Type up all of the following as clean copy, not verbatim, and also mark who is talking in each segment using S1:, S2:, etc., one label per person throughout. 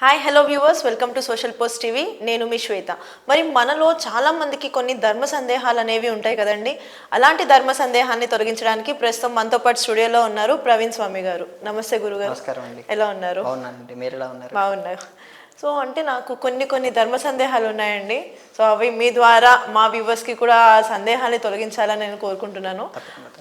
S1: Hi hello viewers, welcome to social post TV. నేను మీ శ్వేత. మరి మనలో చాలా మందికి కొన్ని ధర్మ సందేహాలు అనేవి ఉంటాయి కదండి. అలాంటి ధర్మ సందేహాన్ని తొలగించడానికి ప్రస్తుతం మనతో పాటు స్టూడియోలో ఉన్నారు ప్రవీణ్ స్వామి గారు. నమస్తే గురుగారు.
S2: నమస్కారం అండి.
S1: ఎలా ఉన్నారు?
S2: బాగున్నానండి. మీరు ఎలా ఉన్నారు?
S1: బాగున్నారు. సో అంటే నాకు కొన్ని ధర్మ సందేహాలు ఉన్నాయండి. సో అవి మీ ద్వారా మా వ్యూవర్స్కి కూడా ఆ సందేహాన్ని తొలగించాలని నేను కోరుకుంటున్నాను.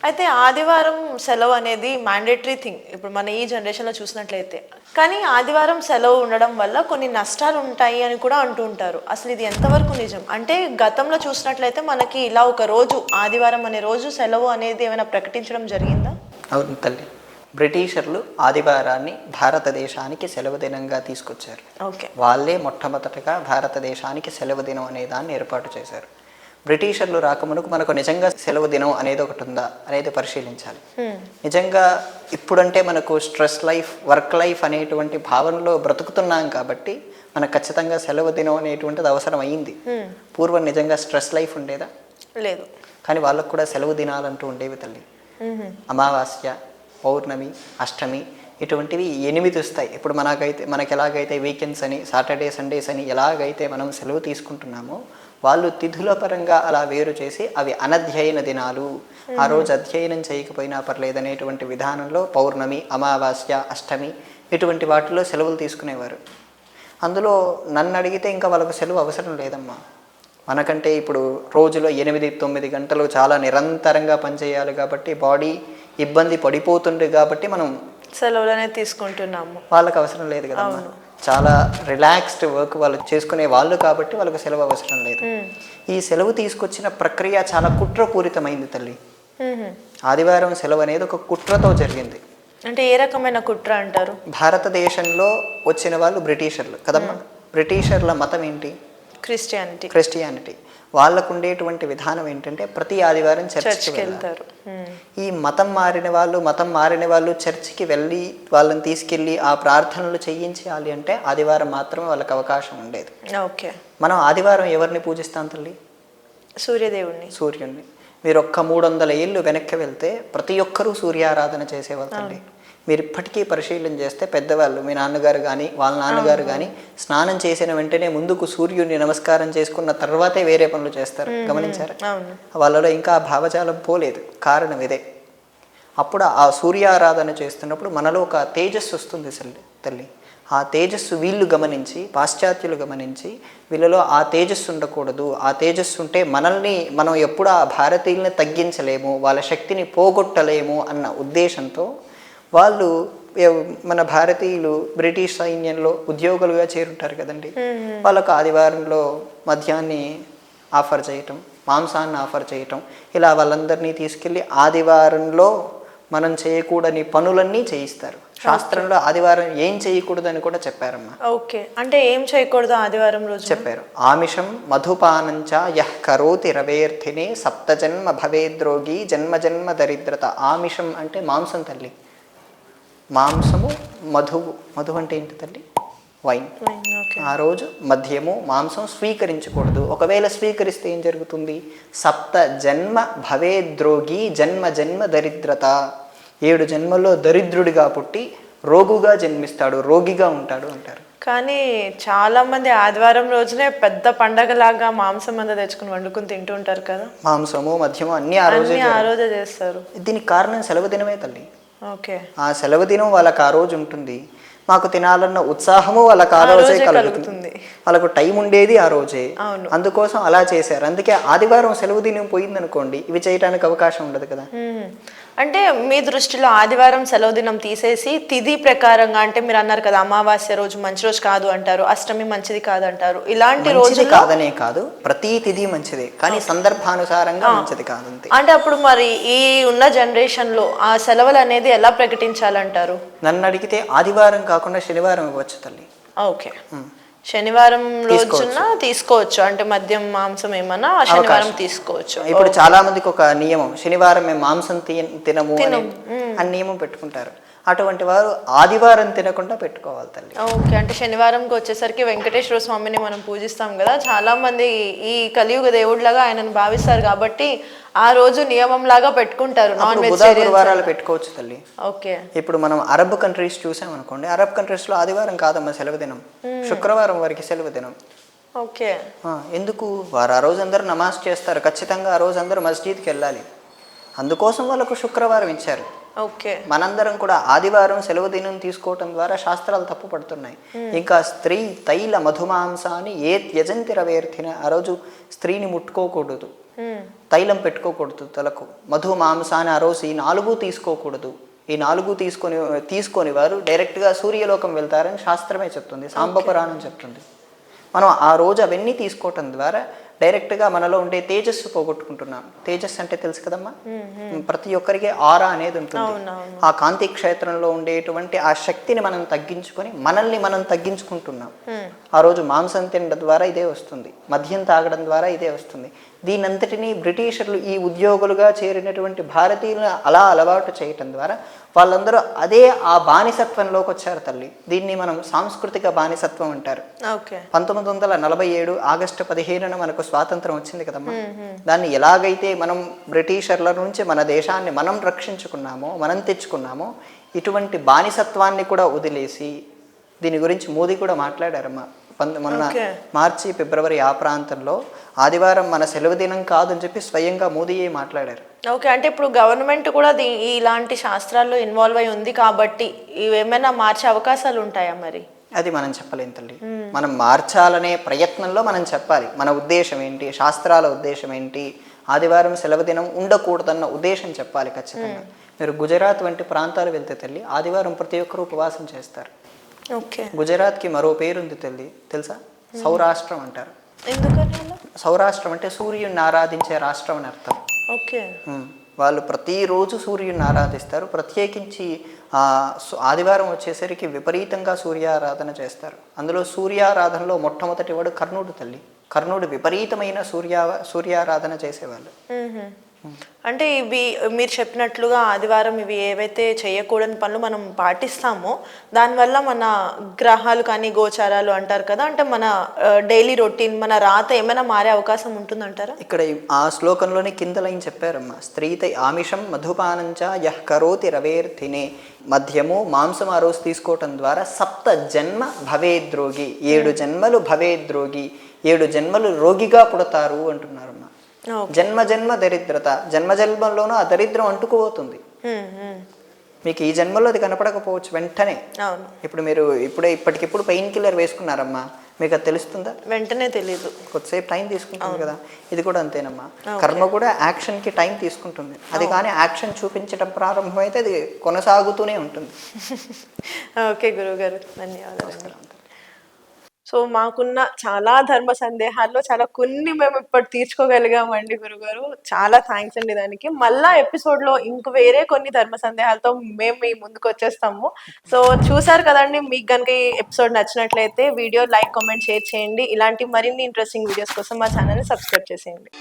S1: అయితే ఆదివారం సెలవు అనేది మ్యాండేటరీ థింగ్ ఇప్పుడు మన ఈ జనరేషన్లో చూసినట్లయితే. కానీ ఆదివారం సెలవు ఉండడం వల్ల కొన్ని నష్టాలు ఉంటాయి అని కూడా అంటూ ఉంటారు. అసలు ఇది ఎంతవరకు నిజం? అంటే గతంలో చూసినట్లయితే మనకి ఇలా ఒక రోజు ఆదివారం అనే రోజు సెలవు అనేది ఏమైనా ప్రకటించడం జరిగిందా?
S2: అవును తల్లి. బ్రిటిషర్లు ఆదివారాన్ని భారతదేశానికి సెలవు దినంగా తీసుకొచ్చారు. వాళ్ళే మొట్టమొదటగా భారతదేశానికి సెలవు దినం అనే దాన్ని ఏర్పాటు చేశారు. బ్రిటిషర్లు రాకమునుకు మనకు నిజంగా సెలవు దినం అనేది ఒకటి ఉందా అనేది పరిశీలించాలి. నిజంగా ఇప్పుడంటే మనకు స్ట్రెస్ లైఫ్, వర్క్ లైఫ్ అనేటువంటి భావనలో బ్రతుకుతున్నాం కాబట్టి మనకు ఖచ్చితంగా సెలవు దినం అనేటువంటిది అవసరం అయ్యింది. పూర్వం నిజంగా స్ట్రెస్ లైఫ్ ఉండేదా?
S1: లేదు.
S2: కానీ వాళ్ళకు కూడా సెలవు దినాలంటూ ఉండేవి తల్లి. అమావాస్య, పౌర్ణమి, అష్టమి ఇటువంటివి 8 వస్తాయి. ఇప్పుడు మనకి ఎలాగైతే వీకెండ్స్ అని, సాటర్డే సండేస్ అని ఎలాగైతే మనం సెలవు తీసుకుంటున్నామో వాళ్ళు తిథుల పరంగా అలా వేరు చేసి అవి అనధ్యయన దినాలు, ఆ రోజు అధ్యయనం చేయకపోయినా పర్లేదనేటువంటి విధానంలో పౌర్ణమి, అమావాస్య, అష్టమి ఇటువంటి వాటిలో సెలవులు తీసుకునేవారు. అందులో నన్ను అడిగితే ఇంకా వాళ్ళకు సెలవు అవసరం లేదమ్మా. మనకంటే ఇప్పుడు రోజులో 8-9 గంటలు చాలా నిరంతరంగా పనిచేయాలి కాబట్టి బాడీ ఇబ్బంది పడిపోతుంది కాబట్టి మనం
S1: సెలవులనే తీసుకుంటున్నాము.
S2: వాళ్ళకి అవసరం లేదు కదా. చాలా రిలాక్స్డ్ వర్క్ వాళ్ళు చేసుకునే వాళ్ళు కాబట్టి వాళ్ళకి సెలవు అవసరం లేదు. ఈ సెలవు తీసుకొచ్చిన ప్రక్రియ చాలా కుట్రపూరితమైంది తల్లి. ఆదివారం సెలవు అనేది ఒక కుట్రతో జరిగింది.
S1: అంటే ఏ రకమైన కుట్ర అంటారు?
S2: భారతదేశంలో వచ్చిన వాళ్ళు బ్రిటిషర్లు కదమ్మా. బ్రిటిషర్ల మతం ఏంటి? క్రిస్టియానిటీ. వాళ్ళకు ఉండేటువంటి విధానం ఏంటంటే ప్రతి ఆదివారం చర్చికి వెళ్తారు. ఈ మతం మారిన వాళ్ళు చర్చికి వెళ్ళి వాళ్ళని తీసుకెళ్ళి ఆ ప్రార్థనలు చేయించాలి అంటే ఆదివారం మాత్రమే వాళ్ళకి అవకాశం ఉండేది. మనం ఆదివారం ఎవరిని పూజిస్తాం తల్లి? సూర్యుడిని. మీరు ఒక్క 300 ఏళ్ళు వెనక్కి వెళ్తే ప్రతి ఒక్కరూ సూర్యారాధన చేసేవాళ్ళు తల్లి. మీరు ఇప్పటికీ పరిశీలన చేస్తే పెద్దవాళ్ళు, మీ నాన్నగారు కానీ వాళ్ళ నాన్నగారు కానీ స్నానం చేసిన వెంటనే ముందుకు సూర్యుడిని నమస్కారం చేసుకున్న తర్వాతే వేరే పనులు చేస్తారు. గమనించారా? వాళ్ళలో ఇంకా ఆ భావజాలం పోలేదు. కారణం ఇదే. అప్పుడు ఆ సూర్యారాధన చేస్తున్నప్పుడు మనలో ఒక తేజస్సు వస్తుంది తల్లి. ఆ తేజస్సు వీళ్ళు గమనించి, పాశ్చాత్యులు గమనించి వీళ్ళలో ఆ తేజస్సు ఉండకూడదు, ఆ తేజస్సు ఉంటే మనం ఎప్పుడు ఆ భారతీయుల్ని తగ్గించలేము, వాళ్ళ శక్తిని పోగొట్టలేము అన్న ఉద్దేశంతో వాళ్ళు మన భారతీయులు బ్రిటిష్ సైన్యంలో ఉద్యోగులుగా చేరుంటారు కదండి. వాళ్ళకు ఆదివారంలో మద్యాన్ని ఆఫర్ చేయటం, మాంసాన్ని ఆఫర్ చేయటం, ఇలా వాళ్ళందరినీ తీసుకెళ్ళి ఆదివారంలో మనం చేయకూడని పనులన్నీ చేయిస్తారు. శాస్త్రంలో ఆదివారం ఏం చేయకూడదని కూడా చెప్పారమ్మా.
S1: అంటే ఏం చేయకూడదు ఆదివారం రోజు
S2: చెప్పారు. ఆమిషం మధుపానంచ యః కరోతి రవేర్థినే సప్తజన్మ భవేద్రోగి జన్మ జన్మ దరిద్రత. ఆమిషం అంటే మాంసం తల్లి. మాంసము, మధు అంటే ఏంటి తల్లి? వైన్. ఆ రోజు మద్యము, మాంసం స్వీకరించకూడదు. ఒకవేళ స్వీకరిస్తే ఏం జరుగుతుంది? సప్త జన్మ భవేద్రోగి జన్మ జన్మ దరిద్రత. 7 జన్మల్లో దరిద్రుడిగా పుట్టి రోగుగా జన్మిస్తాడు, రోగిగా ఉంటాడు అంటారు.
S1: కానీ చాలా మంది ఆదివారం రోజునే పెద్ద పండగలాగా మాంసం అంతా తెచ్చుకుని వండుకుని తింటూ ఉంటారు కదా.
S2: మాంసము, మద్యము అన్ని ఆ రోజే
S1: చేస్తారు.
S2: దీనికి కారణం సెలవు దినమే తల్లి.
S1: ఆ
S2: సెలవు దినం వాళ్ళకి ఆ రోజు ఉంటుంది. మాకు తినాలన్న ఉత్సాహము వాళ్ళకి ఆ రోజే కలుగుతుంది. వాళ్ళకు టైం ఉండేది ఆ రోజే. అందుకోసం అలా చేశారు. అందుకే ఆదివారం సెలవు దినం పోయిందనుకోండి, ఇవి చేయడానికి అవకాశం ఉండదు కదా.
S1: అంటే మీ దృష్టిలో ఆదివారం సెలవు దినం తీసేసి తిథి ప్రకారంగా, అంటే మీరు అన్నారు కదా అమావాస్య రోజు మంచి రోజు కాదు అంటారు, అష్టమి మంచిది కాదు అంటారు, ఇలాంటి రోజు
S2: కాదనే కాదు, ప్రతి తిథి మంచిదే, కానీ సందర్భానుసారంగా మంచిది కాదు.
S1: అంటే అప్పుడు మరి ఈ ఉన్న జనరేషన్ లో ఆ సెలవులు అనేది ఎలా ప్రకటించాలంటారు?
S2: నన్ను అడిగితే ఆదివారం కాకుండా శనివారం ఇవ్వచ్చు తల్లి.
S1: శనివారం రోజున తీసుకోవచ్చు. అంటే మద్యం, మాంసం ఏమన్నా శనివారం తీసుకోవచ్చు.
S2: ఇప్పుడు చాలా మందికి ఒక నియమం, శనివారం మేము మాంసం తినము అని నియమం పెట్టుకుంటారు. అటువంటి వారు ఆదివారం తినకుండా పెట్టుకోవాలి తల్లి.
S1: ఓకే, అంటే శనివారంకి వచ్చేసరికి వెంకటేశ్వర స్వామిని మనం పూజిస్తాం కదా, చాలా మంది ఈ కలియుగ దేవుడిలాగా ఆయనను భావిస్తారు కాబట్టి ఆ రోజు నియమం లాగా పెట్టుకుంటారు నాన్
S2: అప్పుడు బుధ
S1: వెజిటేరియన్స్.
S2: గురువారాలు పెట్టుకోవచ్చు తల్లి.
S1: ఓకే,
S2: ఇప్పుడు మనం అరబ్ కంట్రీస్ చూసామనుకోండి, అరబ్ కంట్రీస్లో ఆదివారం కాదమ్మా సెలవు దినం, శుక్రవారం వారికి సెలవు దినం.
S1: ఓకే,
S2: ఎందుకు? వారు ఆ రోజు అందరూ నమాజ్ చేస్తారు, ఖచ్చితంగా ఆ రోజు అందరూ మస్జిద్కి వెళ్ళాలి, అందుకోసం వాళ్ళకు శుక్రవారం ఇచ్చారు.
S1: ఓకే,
S2: మనందరం కూడా ఆదివారం సెలవు దినం తీసుకోవటం ద్వారా శాస్త్రాలు తప్పు పడుతున్నాయి. ఇంకా స్త్రీ తైల మధుమాంసాన్ని ఏ త్యజంతి రవేర్థిన, ఆ రోజు స్త్రీని ముట్టుకోకూడదు, తైలం పెట్టుకోకూడదు తలకు, మధు మాంసాన్ని ఆ రోజు ఈ 4 తీసుకోకూడదు. ఈ 4 తీసుకొని వారు డైరెక్ట్గా సూర్యలోకం వెళ్తారని శాస్త్రమే చెప్తుంది, సాంబపురాణం చెప్తుంది. మనం ఆ రోజు అవన్నీ తీసుకోవటం ద్వారా డైరెక్ట్గా మనలో ఉండే తేజస్సు పోగొట్టుకుంటున్నాం. తేజస్సు అంటే తెలుసు కదమ్మా, ప్రతి ఒక్కరికి ఆరా అనేది ఉంటుంది. ఆ కాంతి క్షేత్రంలో ఉండేటువంటి ఆ శక్తిని మనం తగ్గించుకొని మనల్ని మనం తగ్గించుకుంటున్నాం. ఆ రోజు మాంసం తినడం ద్వారా ఇదే వస్తుంది, మద్యం తాగడం ద్వారా ఇదే వస్తుంది. దీనంతటినీ బ్రిటిషర్లు ఈ ఉద్యోగులుగా చేరినటువంటి భారతీయులను అలా అలవాటు చేయటం ద్వారా వాళ్ళందరూ అదే ఆ బానిసత్వంలోకి వచ్చారు తల్లి. దీన్ని మనం సాంస్కృతిక బానిసత్వం అంటారు. 1947 ఆగస్టు 15న మనకు స్వాతంత్రం వచ్చింది కదమ్మా. దాన్ని ఎలాగైతే మనం బ్రిటిషర్ల నుంచి మన దేశాన్ని మనం రక్షించుకున్నామో, మనం తెచ్చుకున్నామో, ఇటువంటి బానిసత్వాన్ని కూడా వదిలేసి, దీని గురించి మోదీ కూడా మాట్లాడారమ్మా మొన్న మార్చి ఫిబ్రవరి ఆ ప్రాంతంలో, ఆదివారం మన సెలవు దినం కాదని చెప్పి స్వయంగా మోదీయే మాట్లాడారు.
S1: ఓకే, అంటే ఇప్పుడు గవర్నమెంట్ కూడా ఇలాంటి శాస్త్రాల్లో ఇన్వాల్వ్ అయి ఉంది కాబట్టి ఇవేమైనా మార్చే అవకాశాలు ఉంటాయా మరి?
S2: అది మనం చెప్పలేం తల్లి. మనం మార్చాలనే ప్రయత్నంలో మనం చెప్పాలి మన ఉద్దేశం ఏంటి, శాస్త్రాల ఉద్దేశం ఏంటి, ఆదివారం సెలవు దినం ఉండకూడదన్న ఉద్దేశం చెప్పాలి ఖచ్చితంగా. మీరు గుజరాత్ వంటి ప్రాంతాలు వెళ్తే తల్లి, ఆదివారం ప్రతి ఒక్కరు ఉపవాసం చేస్తారు.
S1: ఓకే,
S2: గుజరాత్కి మరో పేరుంది తల్లి, తెలుసా? సౌరాష్ట్రం అంటారు.
S1: ఎందుకని?
S2: సౌరాష్ట్రం అంటే సూర్యుడిని ఆరాధించే రాష్ట్రం అని అర్థం.
S1: ఓకే,
S2: వాళ్ళు ప్రతిరోజు సూర్యుడిని ఆరాధిస్తారు. ప్రత్యేకించి ఆదివారం వచ్చేసరికి విపరీతంగా సూర్యారాధన చేస్తారు. అందులో సూర్యారాధనలో మొట్టమొదటి వాడు కర్ణుడు తల్లి. కర్ణుడు విపరీతమైన సూర్యారాధన చేసేవాళ్ళు.
S1: అంటే ఇవి మీరు చెప్పినట్లుగా ఆదివారం ఇవి ఏవైతే చేయకూడని పనులు మనం పాటిస్తామో దానివల్ల మన గ్రహాలు కానీ గోచారాలు అంటారు కదా, అంటే మన డైలీ రొటీన్, మన రాత ఏమైనా మారే అవకాశం ఉంటుందంటారా?
S2: ఇక్కడ ఆ శ్లోకంలోనే కింద లైన్ చెప్పారమ్మా, స్త్రీతై ఆమిషం మధుపానంచ యః కరోతి రవేర్థినే. మద్యము మాంసం ఆ రోజు తీసుకోవటం ద్వారా 7 జన్మ భవేద్రోగి, 7 జన్మలు భవేద్రోగి, 7 జన్మలు రోగిగా పుడతారు అంటున్నారమ్మా. జన్మ జన్మ దరిద్రత, జన్మ జన్మలోనూ ఆ దరిద్రం అంటుకుపోతుంది. మీకు ఈ జన్మలో అది కనపడకపోవచ్చు వెంటనే. ఇప్పుడు మీరు ఇప్పటికిప్పుడు పెయిన్ కిల్లర్ వేసుకున్నారమ్మా, మీకు అది తెలుస్తుందా?
S1: వెంటనే తెలియదు,
S2: కొద్దిసేపు టైం తీసుకుంటుంది కదా. ఇది కూడా అంతేనమ్మా, కర్మ కూడా యాక్షన్కి టైం తీసుకుంటుంది. అది కానీ యాక్షన్ చూపించడం ప్రారంభమైతే అది కొనసాగుతూనే ఉంటుంది.
S1: ఓకే గురువుగారు, ధన్యవాదాలు. సో మాకున్న చాలా ధర్మ సందేహాల్లో చాలా కొన్ని మేము ఇప్పుడు తీర్చుకోగలిగామండి గురుగారు, చాలా థ్యాంక్స్ అండి దానికి. మళ్ళా ఎపిసోడ్లో ఇంక వేరే కొన్ని ధర్మ సందేహాలతో మేము మీ ముందుకు వచ్చేస్తాము. సో చూసారు కదండి, మీకు కనుక ఈ ఎపిసోడ్ నచ్చినట్లయితే వీడియో లైక్, కామెంట్, షేర్ చేయండి. ఇలాంటి మరిన్ని ఇంట్రెస్టింగ్ వీడియోస్ కోసం మా ఛానల్ని సబ్స్క్రైబ్ చేసేయండి.